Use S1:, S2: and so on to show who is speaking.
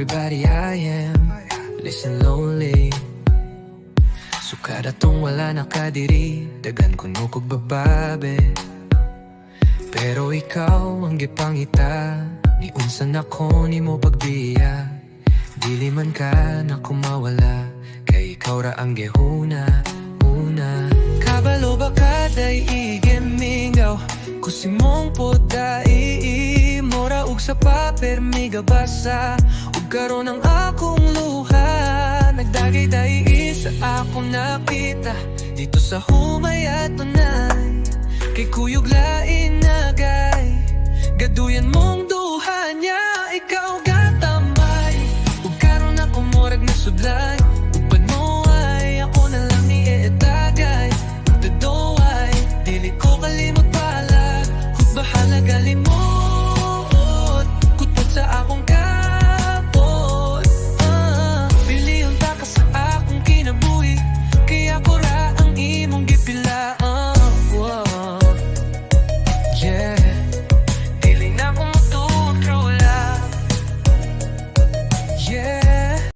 S1: everybody I am. Listen lonely. Sukada tong wala nakadiri, dagan kuno kog bababe. Pero ikaw ang gipangita, ni unsan ako nimo pagbiya. Dili man ka na kumawala, kay ikaw ra ang gihuna, una. Kabalo ba kaday igemingaw, kusimong poda iimora ug sa paper miga basa. Ug karon ang akong luha, nagdagay-dayi sa akong nakita dito sa humay at tunay. Kay kuyog lain nagay, gaduyan mong duha niya, ikaw gatamay. Ug karon ako murag nasudlay, upad mo ay ako na lang ni etagay. Ug dadoay, dili ko kalimot balag, ug bahala galimot.